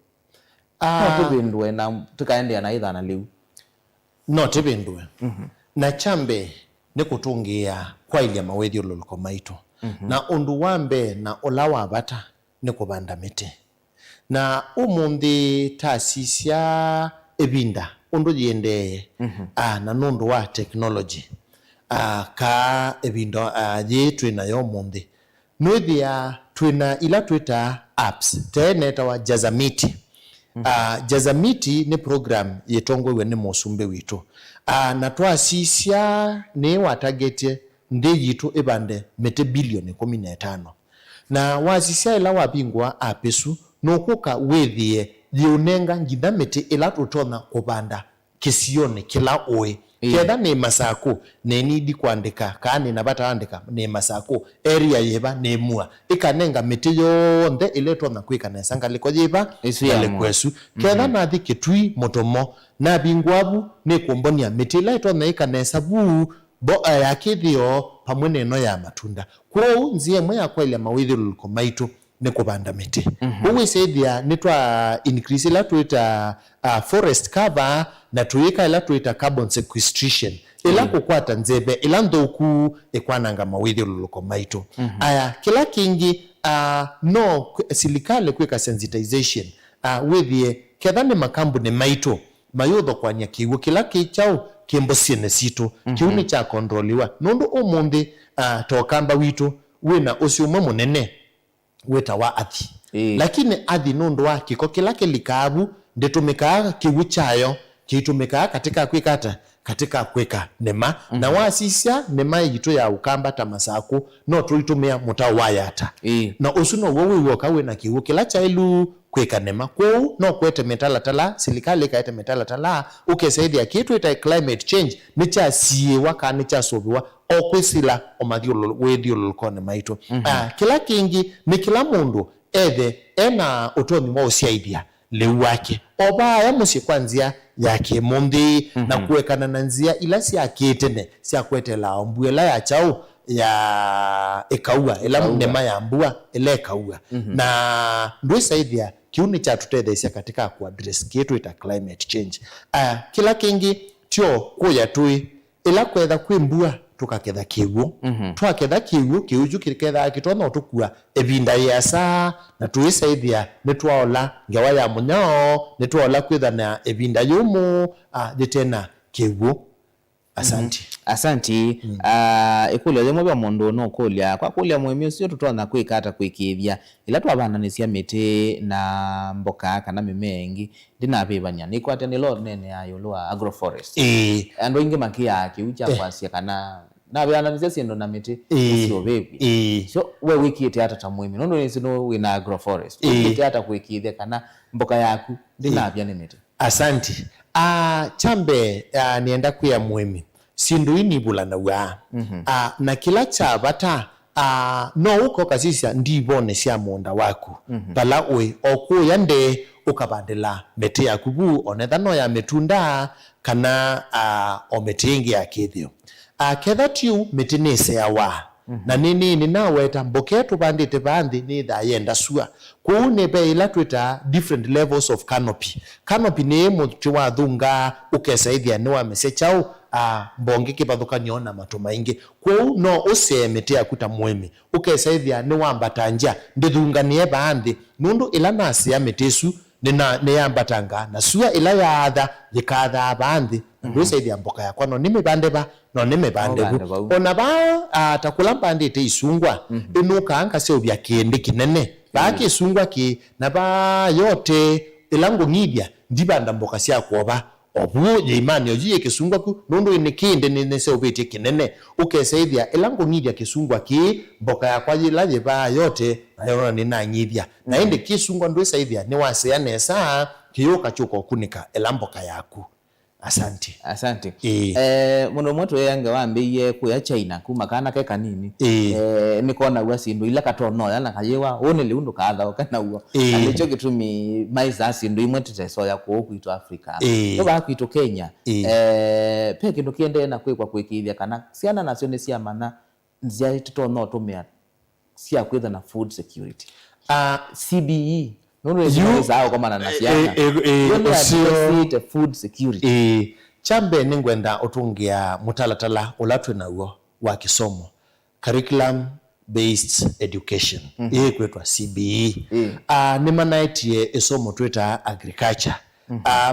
Speaker 1: tubindwe na tukaendea na idha na liu
Speaker 2: no tubindwe na chambe ni kutungia kwa ile mawethi ululuko maitu na undu wambe na olawa bata ni kubanda miti na umundi tasisia ebinda undu yende na nundu wa technology ka ebindo ye twina yo mundi nwithia twina ila twita apps teneta wa Jazamiti Jazamiti ni program yetongwe ni musumbe witu na twasisia ni watagete ndi yitu ibande mete bilioni 15 na wasisia ila wabingwa apesu nokuka withie jiunenga ngitha miti ila tutona kubanda kisione kila oe ketha ni masaku ne nidi kuandika kana na bata andika ni masaku area yeba ni mua ikanenga miti yonthe ile tona kwika na sanga liko yeba ile kwesu ketha na thi kitui motomo na bingwabu ni kumbonia miti ile tona ikanesa bu bo yakithio pamwe neno ya matunda kwou nzie mwe yakwa ile mawithuluko maitu ni kubanda miti uwe saidia nitwa increase ila tuita forest cover na tuika ila tuita carbon sequestration ila kukwata nzebe ila ndoku ekwananga mawithuluko maitu aya kila kingi no silikale kweka sensitization withie kethane makambu ni maitu mayutho kwanya kiwu kila kichao kimbo siene situ kiuni cha kontroliwa nundu umundi tokamba witu wina usiumwe munene weta wa athi lakini athi nundu wa kiko kila kilikabu ndetumika kiwu chayo kitumika katika kwikata katika kweka nema na wasisya nema yitu ya ukamba tamasaku no tuitumia mutawayata na usuno wowe woka wina kiwu kila chailu kweka nema kwou no kwete metala tala silikali kaete metala tala ukesaidia kitu ita climate change nicha siwa kana nicha sobiwa okwisila omathio wedio kone maito kila kingi ni kila mundu ethe ena utomi mwa usiaidia leu wake oba ya musi kwanzia yake mundi na kuwekana na nzia ila si akitene si akwetela ombuela ya chao ya ekaua ila nema ya mbua ila ekaua na ndo saidia kiuni cha tutethesya katika kuaddress kitu ita climate change kila kingi tio kuya tui ila kwetha kwimbua tukaketha kiwu twaketha kiwu kiuju kiriketha kitona utukua ebinda yasa na tuisaithia nitwaola ngewa ya munyao nitwaola kwitha na ebinda yumu ditena kiwu asanti
Speaker 1: asanti ikulia yemwe bya mundu no kulia kwa kulia mwemi usio tutona kwikata kwikithia ila twabananisia miti na mboka kana mimengi ndinabibanya nikwate ni lo nene ayo lwa agroforest ando inge makia kiucha kwasia kana na byananisia sindo na miti sio bebi so we wikite hata tamwemi nondo nisino wina agroforest wikite hata kwikithia kana mboka yaku ndinabya ni miti
Speaker 2: asanti chambe nienda kuya mwemi sindu inibula na wa na kila chabata no uko kasisa ndibone sia monda waku bala we okuya nde ukabandela meti ya kubu onethano ya metunda kana ometingi ya kithio ketha tiu meti nese ya wa na nini ninaweta mboketu bandite bandi ni tha yenda sua kuune be ila twita different levels of canopy ni muti wa thunga ukesaithia ni wa mesechao mbonge kipathuka niona matu maingi kwou no usemete akuta mwemi ukesaithia ni wambatanja ndithunganie bandi nundu ila nasi ya metesu ni yambatanga na sua ila yaatha yikatha bandi ndu saithia mboka yakwa no nimebande ba no nimebande bu ona ba takula bandi te isungwa inuka anga se obya kindi kinene ba kisungwa ki na ba yote ilango ngibya ndibanda mboka sia kwoba obu imani ojiye kisungwa ku nundu inikinde nese obete kinene ukesaithia ilango ngibya kisungwa ki mboka yakwa yilaje ba yote nayo nina ngibya na indi kisungwa ndu saithia ni wasea nesa kiyoka chuko kunika elamboka yaku asante muno mwetu yange wambiye kuya China kuma kana ke kanini nikona wasindu ila katono yana kayewa one liundo kadha kana uwa alicho kitumi maiza sindu imwetete soya ko kuito Africa no ba kuito Kenya pe kindu kiende na kwikwa kwikithia kana siana nacio ni cia mana nzia titono tumia cia kwitha na food security CBE no zao kama na nasiana food security chambe ningwenda utungia mutalatala ulatwe na uo wa kisomo curriculum based education kwetwa CBE ni manaitie isomo tweta agriculture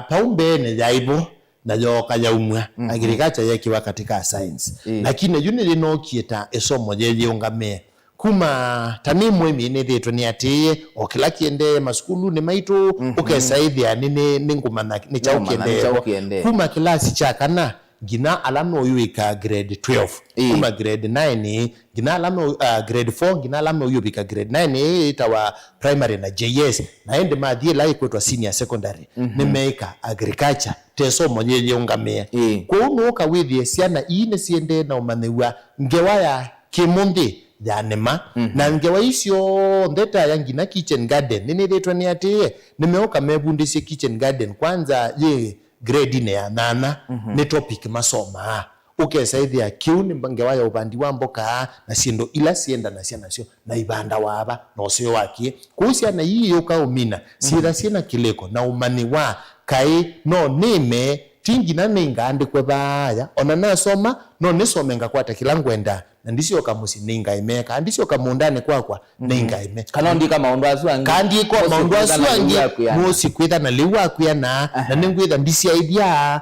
Speaker 2: paumbe ne jaibo na joka yaumwa agriculture yekiwa katika science lakini yune lino kieta isomo jeje ungame kuma tani mwemi ne thitwe ni atiye okila kiende maskulu ni maitu ukesaithia ni ngumana ni chaukiende kuma kilasi cha kana gina alama uyuika grade 12 kuma grade 9 gina alama grade 4 gina alama uyuika grade 9 itawa primary na JS na ende madhi la ikwetwa senior secondary nimeika agriculture teso monye ungamea kwa unoka withie ciana ine ciende na umanewa ngewaya kimundi yanema na ngewa icio ndeta yangi na kitchen garden nini retwa ni ati nimeoka mebundishe kitchen garden kwanza ye grade ne ya nana ni topic masoma ukesaidia kiu ni ngewaya ubandi wa mboka na siendo ila sienda na ciana cio na ibanda waba no cio waki kuhusia na hiyo kaumina sira sina kileko na umani wa kai no nime tingi na ninga andikwe baya ona nasoma no nisomenga kwata kila ngwenda na ndisio kamusi ninga imeka ndisio kamundane kwakwa ninga ime
Speaker 1: kanondi kama maundu asu angi
Speaker 2: kandi ko maundu asu angi musi kwitha na liwa kuyana na ningwitha ndisi idea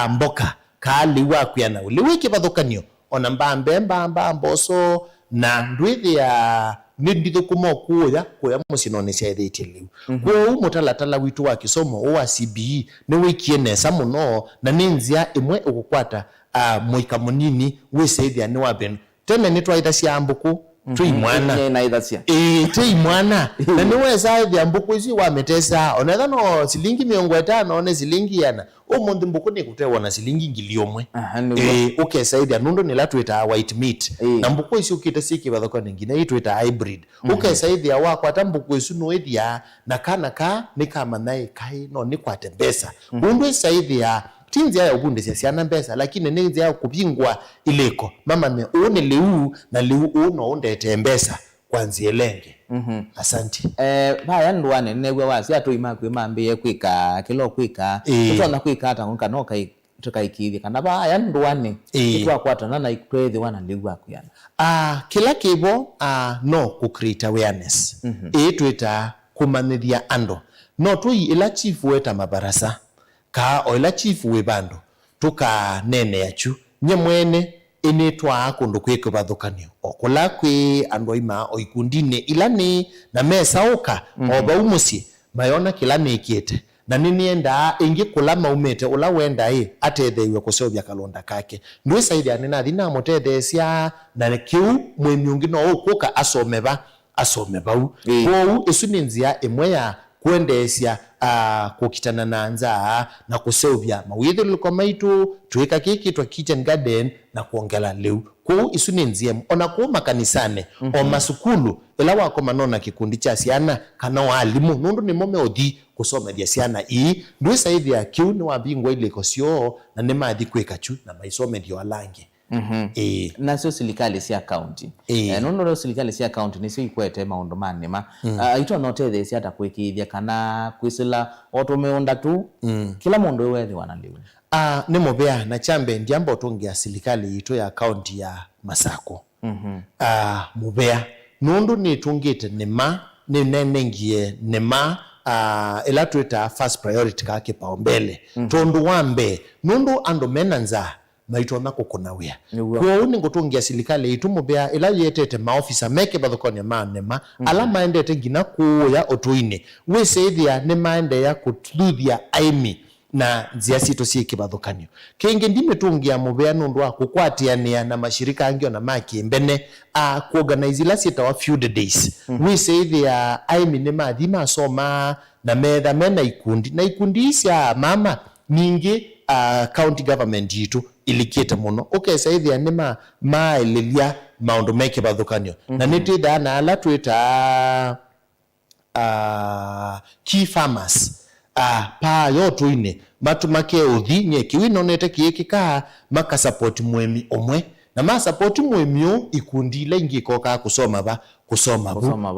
Speaker 2: mboka ka liwa kuyana liwiki bathukanio ona mbamba mboso na ndwithia nindithu kumokuya kuya musinone ciaithitie liu kwa mutalatala witu wa kisomo wa CBE ni wikie nesa muno na ninzia imwe ugukwata muika munini wiseithia ni wabenu tene ni twaitha cia mbuku twi mwana
Speaker 1: na ithacia
Speaker 2: twi mwana na ni wesa ithia mbuku ici wametesa onetha no silingi 50 one silingi yana umundi mbuku ni kutewa na silingi ngili omwe ukesaithia nundu ni la twita white meat na mbuku ici ukite ciki bathoko ngine itwita hybrid ukesaithia wakwa ta mbuku ici no ithia na kana ka ni kama nai kai no ni kwate mbesa undu isaithia tinzi ya ubundisia ciana mbesa lakini ni nzi ya kupingwa iliko mama ne une liu na liu uno undete mbesa kwanzi elenge asanti
Speaker 1: baya ndwane negwe wasi atoima kwimambie kwika kilo kwika tutona kwika ata nka no kai tukaikithia kana baya ndwane twakwata na ikwethi wana liu akuyana
Speaker 2: kila kibo no ku create awareness twita kumanithia ando no tui ila chief weta mabarasa ka oila chief we bando tuka nene yachu nye mwene inetwa kundu kweke bathukanio okula kwi ando ima oikundine ilani na mesa oka oba umusi mayona kila nekiete na nini enda ingi kula maumete ula wenda atetheiwe kusovya kalonda kake ndwe saidia nina thina mutethesia na kiu mwemiungi no ukuka asomeba kwa isu ni nzia imwe ya kuendesia kukitana na nza na kusovya mawitho liko maitu tuweka kiki twa kitchen garden na kuongela leu ku isu ni nzia ona ku makanisane o masukulu ila wako manona kikundi cha ciana kana walimu nundu ni mome othi kusoma dia ciana ndwe saithia kiu ni wabingwa ile kocio na ni mathi kweka chu na maisome dio alange
Speaker 1: na sio serikali cia county nono serikali cia county ni cio ikwete maundu manema ito no tethe cia ta kwikithia kana kwisila otumeunda tu kila mundu wethi wanaliwe
Speaker 2: ni mobea na chambe ndiambo tungia serikali ito ya county ya Masako mobea nundu ni tungite nema ni nenengie nema ila tuita first priority ka kipaumbele tondu wambe nundu ando menanza maitona kukunawia kwa uni ngutungia serikali itumubea ila yetete maofisa meke bathokoni manema alama endete ngina kuya otuine wesethia ni maende ya kutluthia aimi na nzia sito sieki bathokanio kingi ndime tungia mubea nundu wa kukwatiania na mashirika angio na maki mbene kuorganize la sita wa few days wesethia aimi ni mathima soma na metha mena ikundi na ikundi isia mama ningi county government yitu ilikita muno ukesaithia ni maelelia maundu meke bathukanio na nititha na ala twita key farmers pa yotuine matumake uthi nyeki winonete kiikika maka support mwemi omwe na ma support mwemio ikundi ile ingikoka kusoma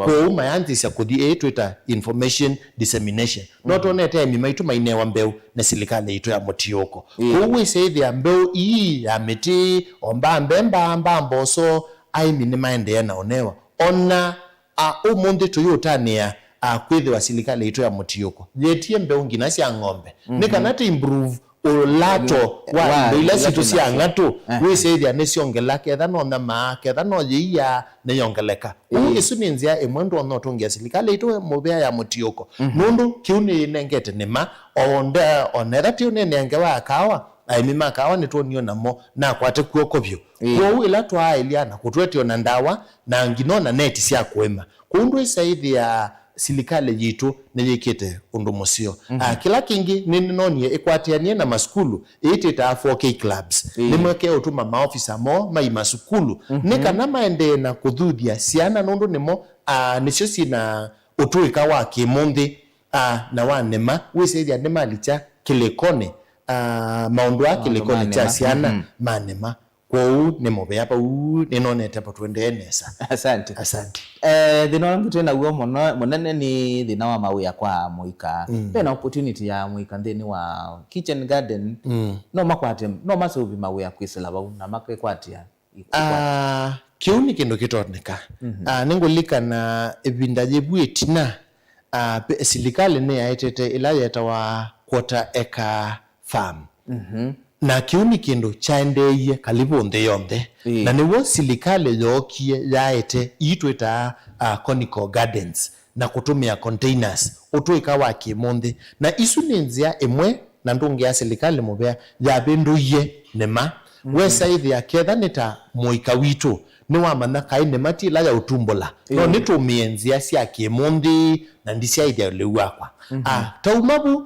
Speaker 2: kwa uma yanzisa kuthi twita information dissemination not onete mimaitu mainewa mbeu na serikali itu ya Mutioko kwa isethia mbeu ya miti omba mbemba mboso aimi ni maende na onewa ona umundi tuyutania kwithe wa serikali itu ya Mutioko yetie mbeu ngina cia ng'ombe nikanati improve ulato wa ila situ cia ngatu wisethia ni ciongela ketha no na ketha no yiya ne yongeleka isu ni nzia imwendo no tungia serikali itu mubea ya Mutioko nundu kiuni nengete nima onera tiu ne nenge wa kawa aimi makawa nitwonio namo na kwate kuoko byo kwa ila twa iliana kutwetio na ndawa na nginona neti cia kwema kundu isaithi ya silikale yitu niyikite undu musio kila kingi ninonie ikwatianie na maskulu itita 4K clubs nimweke utuma maofisa mo mai masukulu nikana maende na kuthuthia ciana nundu nimo nicio cina utuika wa kimundi na wanema wisethia nema licha kilikone maundu ya kilikone cha ciana manema kwou ni mobea pa ninonete pa twende nesa.
Speaker 1: Asante thina wangu tena uo monene ni thina wa mawia kwa muika na opportunity ya muika nthini wa kitchen garden no makwate no masovi mawia kwisela bau na makekwatia
Speaker 2: kiu ni kindu kitoneka ningulika na ibinda jebuetina silikali ne yaitete ila yetawa quarter acre farm na kiu ni kindu chaendeye kalibu nthi yonthe na niwo silikali yokie yaete itwita conical gardens na kutumia containers utuika wa kimundi na isu ni nzia imwe na ndungi ya silikali mubea ya binduye nema wesaithi ya ketha nita muika witu ni wamana kai nema tila ya utumbola no nitumie nzia cia kimundi na ndisia ithia leu wakwa taumabu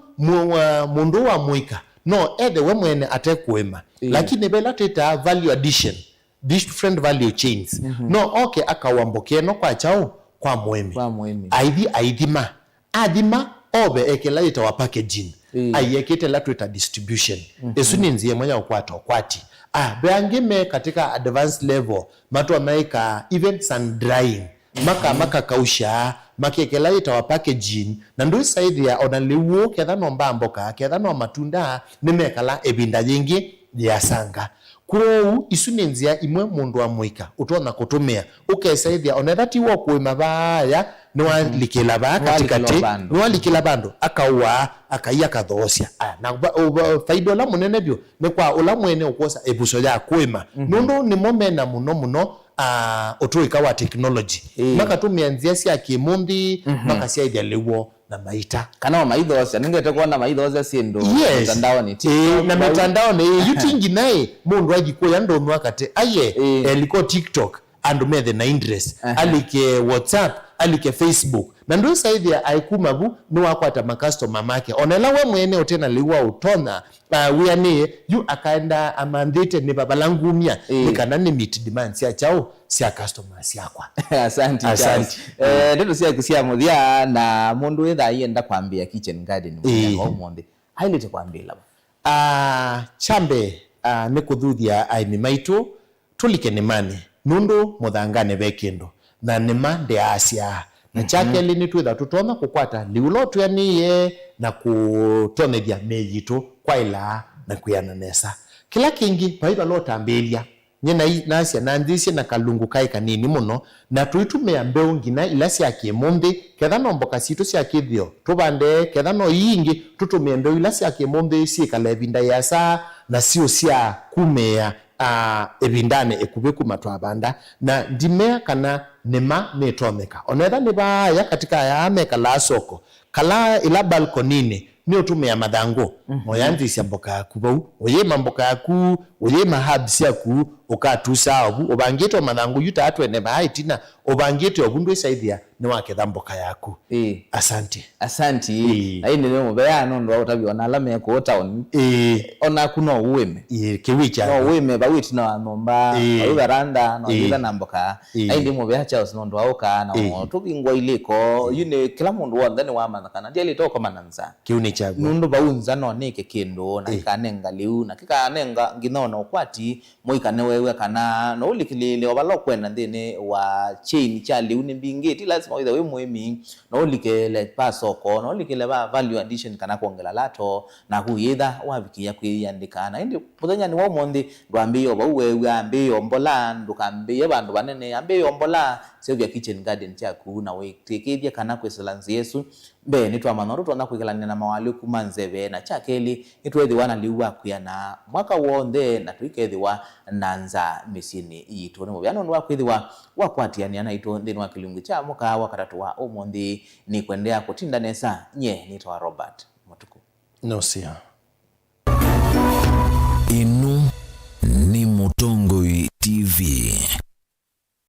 Speaker 2: mundu wa muika no ethe we mwene atekwema lakini bela teta value addition different value chains no okay akawamboke no kwa chao kwa mwemi aidhima obe ekela ita wa packaging ayekete la twita distribution esu ni nzie moja ukwato kwati beangime katika advanced level matu amaika even sun drying maka kausha makekela ita wa packaging na ndu saidi ya onaliwo ketha no mbamboka ketha no matunda nimekala ebinda yingi ya sanga kuro isu ni nzia imwe mundu wa muika utona kutumia ukesaithia onethati wo kwima baya no alikila ba katikati no alikila bando akawa akaiya kathosia na faido la munene bio ne kwa ula mwene ukosa ebuso ya kwima nundu ni momena muno utuika wa technology makatumia nzia cia kimundi makasia ithia lewo na maita
Speaker 1: kana maithosia ningete kuona maithosia sindu
Speaker 2: mtandao ni TikTok na mtandao ni yutingi naye mundu agikuya ndonwa kate aye eliko TikTok and methe na interest alike WhatsApp alike Facebook na ndio saithi aikumabu ni wakwata makastoma make onela we mwene utena liwa utona wiani yu akaenda amandite ni babalangumia nikana ni meet demands ya chao sia customers yakwa
Speaker 1: asante ndio sia kusia muthia na mundu wetha yenda kwambia kitchen garden kwa monde hailete kwambia chambe ni kuthuthia aimi maitu tulike ni mane nundu muthangane bekindo na nima ndi asia na chake lini twitha tutona kukwata liulo twaniye na kutonethia meyitu kwa ila na kuyananesa kila kingi baiba lotambilia nyina nasia na ndisi na kalungu kai kanini muno na tuitumia mbeu ngina ila cia kimundi ketha no mboka citu cia kithio tubande ketha no yingi tutumia mbeu ila cia kimundi cikala evinda yasa na cio cia kumea ebindane ekubeku matwabanda na ndimea kana nema netomeka onetha ni baya katika ya ameka la soko kala ila balkonini ni utumia mathangu moyanzi cia mboka yaku bau oye mamboka yaku oye mahabs yaku ukatusa obu obangito mathangu yuta atwene baitina obangito obundu isaithia ni waketha mboka yaku asante na ini ni mubea nondo utabiona alama ya ko town ona kuno uweme
Speaker 2: kiwicha
Speaker 1: no uweme bawiti na nomba ugaranda no ida na mboka aindi mubea cha nondo auka na tubingwa iliko yune kila mundu wonde ni wamathakana ndiye toko mananza
Speaker 2: kiuni chagu
Speaker 1: nundu baunza no nike kindu na kanenga liu na kikanenga nginono ukwati moikane wewe kana no ulikilile obalokwenda ndine wa chain cha liu ni mbingeti lazima we muimi no ulikele pasoko no ulikele value addition kana kuongela lato na kuyitha wabikia kwiyandikana indi muthenya ni womondi ndwambiyo bauwe ambiyo mbola ndukambiye bandu banene ambiyo mbola sevya kitchen garden chaku na wetekethia kana kweselanzi Yesu mbe nitwa manoru tona kwigelania na mawali kumanzeve na chakeli nitwethi wana liwa kuya na mwaka wonde na tuikethiwa nanza misini yitu ni mubyano ndwa kwithiwa wakwatiania na ito ndini wa kilungu cha muka wakatatu wa umundi ni kwendea kutinda nesa nye nitwa Robert Mutuku
Speaker 2: no sia